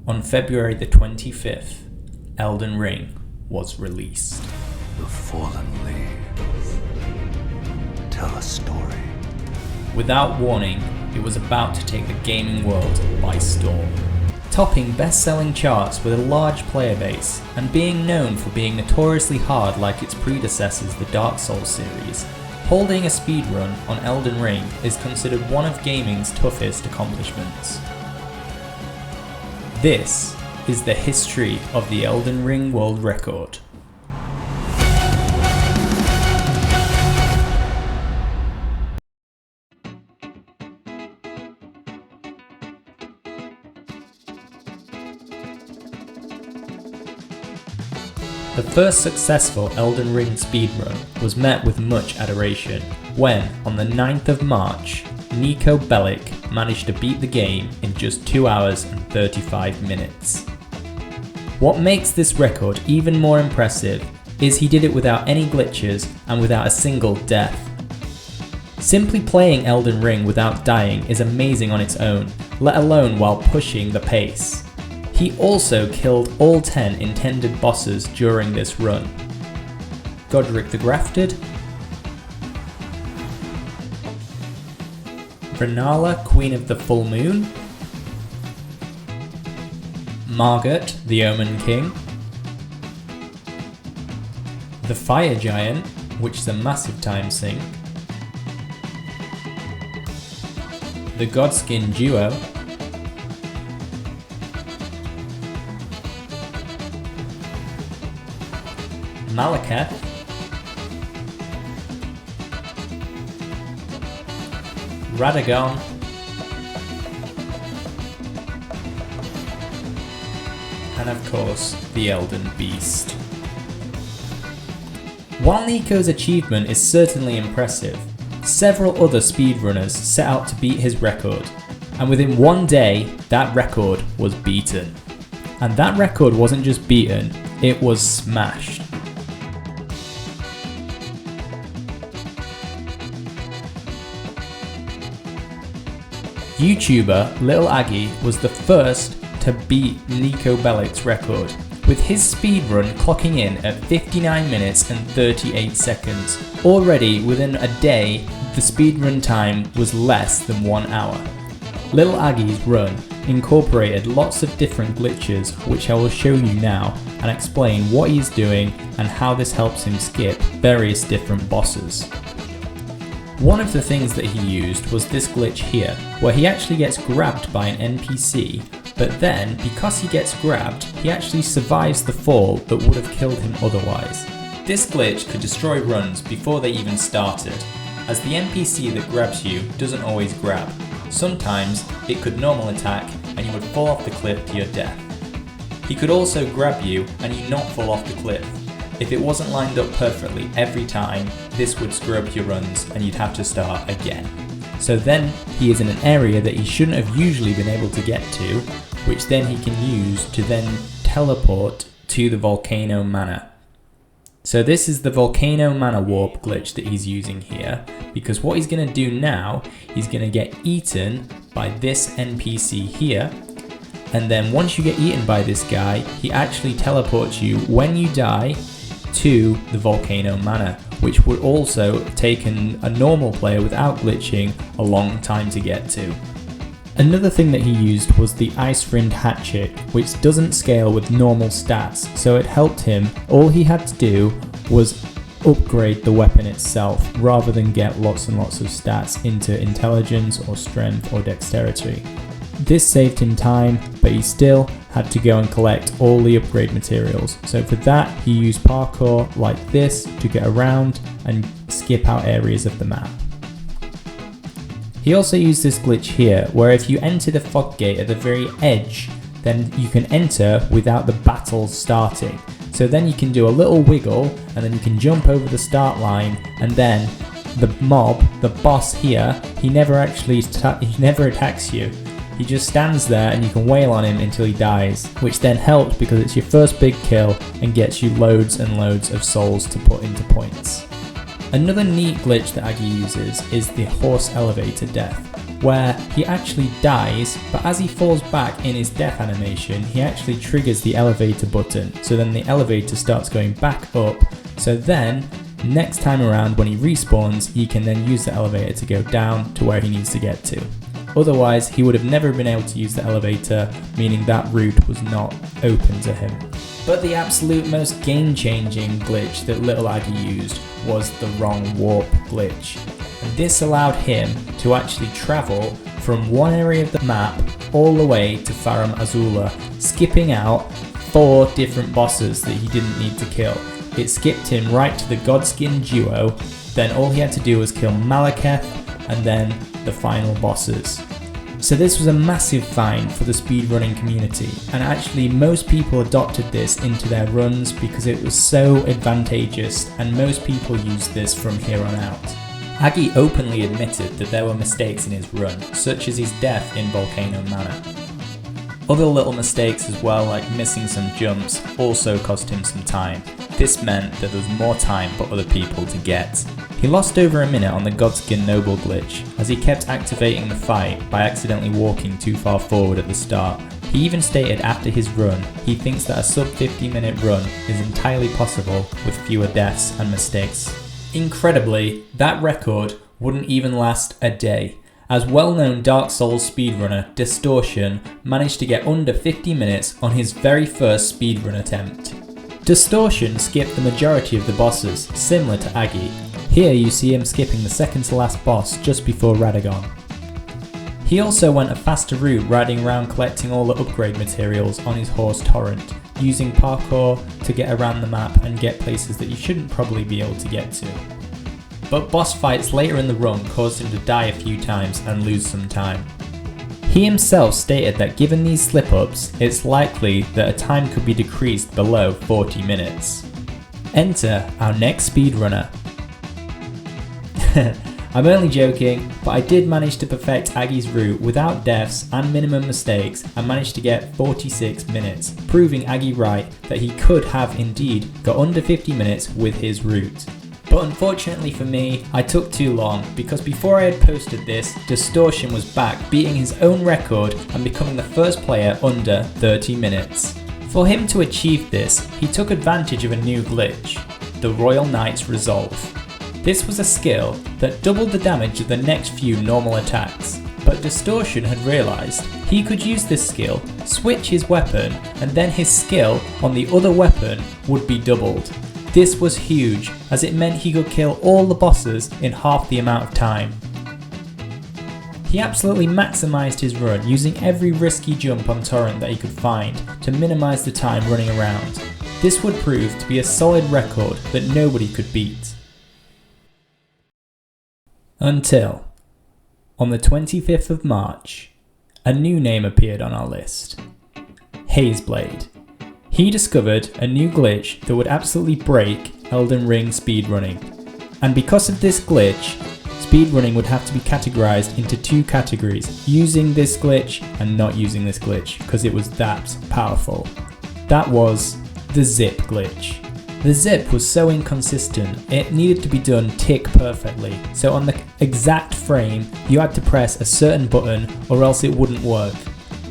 On February the 25th, Elden Ring was released. The fallen leaves tell a story. Without warning, it was about to take the gaming world by storm. Topping best-selling charts with a large player base, and being known for being notoriously hard like its predecessors, the Dark Souls series, holding a speedrun on Elden Ring is considered one of gaming's toughest accomplishments. This is the history of the Elden Ring world record. The first successful Elden Ring speedrun was met with much adoration when, on the 9th of March, Niko Bellic managed to beat the game in just 2 hours and 35 minutes. What makes this record even more impressive is he did it without any glitches and without a single death. Simply playing Elden Ring without dying is amazing on its own, let alone while pushing the pace. He also killed all 10 intended bosses during this run. Godric the Grafted, Renala, Queen of the Full Moon, Margit, the Omen King, the Fire Giant, which is a massive time sink, the Godskin Duo, Malekith, Radagon, and of course the Elden Beast. While Niko's achievement is certainly impressive, several other speedrunners set out to beat his record, and within one day that record was beaten. And that record wasn't just beaten, it was smashed. YouTuber Little Aggie was the first to beat Niko Bellic's record, with his speedrun clocking in at 59 minutes and 38 seconds. Already within a day, the speedrun time was less than 1 hour. Little Aggie's run incorporated lots of different glitches, which I will show you now and explain what he's doing and how this helps him skip various different bosses. One of the things that he used was this glitch here, where he actually gets grabbed by an NPC, but then, because he gets grabbed, he actually survives the fall that would have killed him otherwise. This glitch could destroy runs before they even started, as the NPC that grabs you doesn't always grab. Sometimes it could normal attack and you would fall off the cliff to your death. He could also grab you and you not fall off the cliff. If it wasn't lined up perfectly every time, this would screw up your runs and you'd have to start again. So then he is in an area that he shouldn't have usually been able to get to, which then he can use to then teleport to the Volcano Manor. So this is the Volcano Manor warp glitch that he's using here, because what he's going to do now, he's going to get eaten by this NPC here, and then once you get eaten by this guy, he actually teleports you when you die to the Volcano Manor, which would also have taken a normal player without glitching a long time to get to. Another thing that he used was the Ice-Rind Hatchet, which doesn't scale with normal stats, so it helped him. All he had to do was upgrade the weapon itself rather than get lots and lots of stats into intelligence or strength or dexterity. This saved him time, but he still had to go and collect all the upgrade materials. So for that, he used parkour like this to get around and skip out areas of the map. He also used this glitch here, where if you enter the fog gate at the very edge, then you can enter without the battle starting. So then you can do a little wiggle, and then you can jump over the start line, and then the mob, the boss here, he never attacks you. He just stands there and you can wail on him until he dies, which then helps because it's your first big kill and gets you loads and loads of souls to put into points. Another neat glitch that Aggie uses is the horse elevator death, where he actually dies, but as he falls back in his death animation, he actually triggers the elevator button, so then the elevator starts going back up, so then next time around when he respawns, he can then use the elevator to go down to where he needs to get to. Otherwise, he would have never been able to use the elevator, meaning that route was not open to him. But the absolute most game-changing glitch that Little Aggie used was the wrong warp glitch. And this allowed him to actually travel from one area of the map all the way to Farum Azula, skipping out 4 different bosses that he didn't need to kill. It skipped him right to the Godskin duo, then all he had to do was kill Malekith and then the final bosses. So this was a massive find for the speedrunning community, and actually most people adopted this into their runs because it was so advantageous and most people used this from here on out. Aggie openly admitted that there were mistakes in his run, such as his death in Volcano Manor. Other little mistakes as well, like missing some jumps, also cost him some time. This meant that there was more time for other people to get. He lost over a minute on the Godskin Noble glitch, as he kept activating the fight by accidentally walking too far forward at the start. He even stated after his run, he thinks that a sub 50-minute run is entirely possible with fewer deaths and mistakes. Incredibly, that record wouldn't even last a day, as well-known Dark Souls speedrunner Distortion managed to get under 50 minutes on his very first speedrun attempt. Distortion skipped the majority of the bosses, similar to Aggie. Here you see him skipping the second to last boss just before Radagon. He also went a faster route, riding around collecting all the upgrade materials on his horse Torrent, using parkour to get around the map and get places that you shouldn't probably be able to get to. But boss fights later in the run caused him to die a few times and lose some time. He himself stated that given these slip-ups, it's likely that a time could be decreased below 40 minutes. Enter our next speedrunner. I'm only joking, but I did manage to perfect Aggie's route without deaths and minimum mistakes and managed to get 46 minutes, proving Aggie right that he could have indeed got under 50 minutes with his route. But unfortunately for me, I took too long because before I had posted this, Distortion was back beating his own record and becoming the first player under 30 minutes. For him to achieve this, he took advantage of a new glitch, the Royal Knight's Resolve. This was a skill that doubled the damage of the next few normal attacks, but Distortion had realised he could use this skill, switch his weapon, and then his skill on the other weapon would be doubled. This was huge, as it meant he could kill all the bosses in half the amount of time. He absolutely maximised his run, using every risky jump on Torrent that he could find to minimise the time running around. This would prove to be a solid record that nobody could beat. Until, on the 25th of March, a new name appeared on our list. Hazeblade. He discovered a new glitch that would absolutely break Elden Ring speedrunning. And because of this glitch, speedrunning would have to be categorized into 2 categories, using this glitch and not using this glitch, because it was that powerful. That was the zip glitch. The zip was so inconsistent, it needed to be done tick perfectly, so on the exact frame, you had to press a certain button or else it wouldn't work.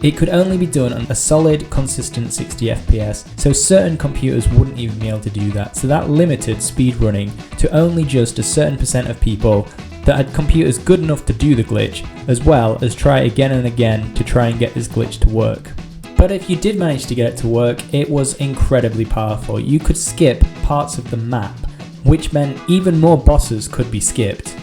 It could only be done on a solid, consistent 60 FPS, so certain computers wouldn't even be able to do that, so that limited speedrunning to only just a certain percent of people that had computers good enough to do the glitch, as well as try again and again to try and get this glitch to work. But if you did manage to get it to work, it was incredibly powerful. You could skip parts of the map, which meant even more bosses could be skipped.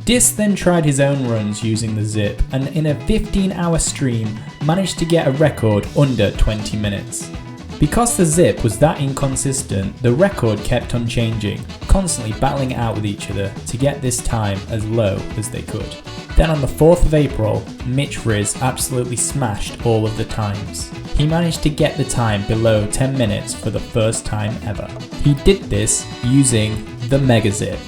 Dis then tried his own runs using the zip, and in a 15-hour stream managed to get a record under 20 minutes. Because the zip was that inconsistent, the record kept on changing, constantly battling it out with each other to get this time as low as they could. Then on the 4th of April, Mitch Riz absolutely smashed all of the times. He managed to get the time below 10 minutes for the first time ever. He did this using the Mega Zip.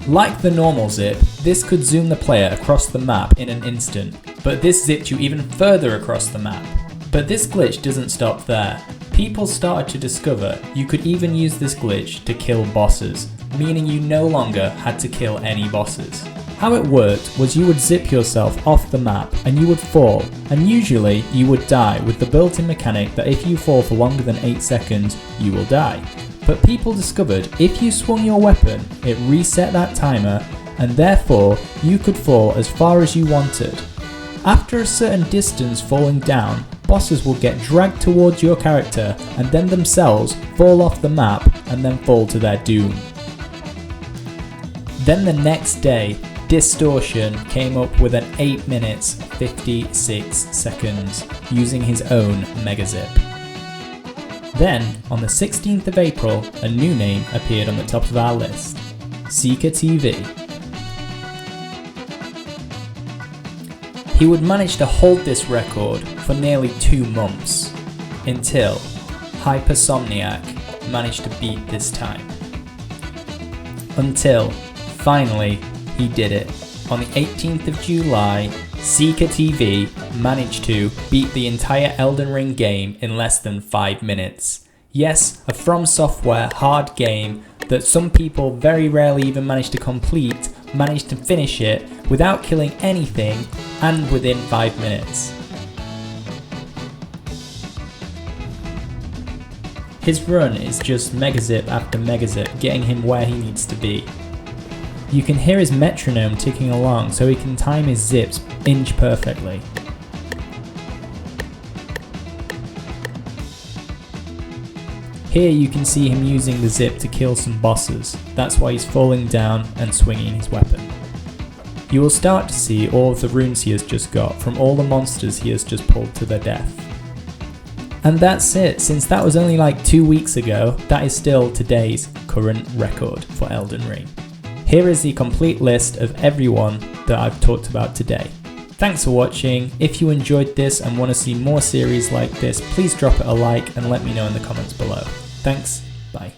Like the normal zip, this could zoom the player across the map in an instant, but this zipped you even further across the map. But this glitch doesn't stop there. People started to discover you could even use this glitch to kill bosses, meaning you no longer had to kill any bosses. How it worked was you would zip yourself off the map and you would fall, and usually you would die with the built-in mechanic that if you fall for longer than 8 seconds, you will die. But people discovered if you swung your weapon, it reset that timer, and therefore you could fall as far as you wanted. After a certain distance falling down, bosses will get dragged towards your character and then themselves fall off the map and then fall to their doom. Then the next day, Distortion came up with an 8 minutes 56 seconds using his own Mega Zip. Then, on the 16th of April, a new name appeared on the top of our list, Seeker TV. He would manage to hold this record for nearly 2 months, until Hypersomniac managed to beat this time. Until, finally, he did it. On the 18th of July, Seeker TV managed to beat the entire Elden Ring game in less than 5 minutes. Yes, a From Software hard game that some people very rarely even manage to complete, managed to finish it without killing anything and within 5 minutes. His run is just Megazip after Megazip, getting him where he needs to be. You can hear his metronome ticking along so he can time his zips inch perfectly. Here you can see him using the zip to kill some bosses, that's why he's falling down and swinging his weapon. You will start to see all of the runes he has just got from all the monsters he has just pulled to their death. And that's it, since that was only like 2 weeks ago, that is still today's current record for Elden Ring. Here is the complete list of everyone that I've talked about today. Thanks for watching. If you enjoyed this and want to see more series like this, please drop it a like and let me know in the comments below. Thanks, bye.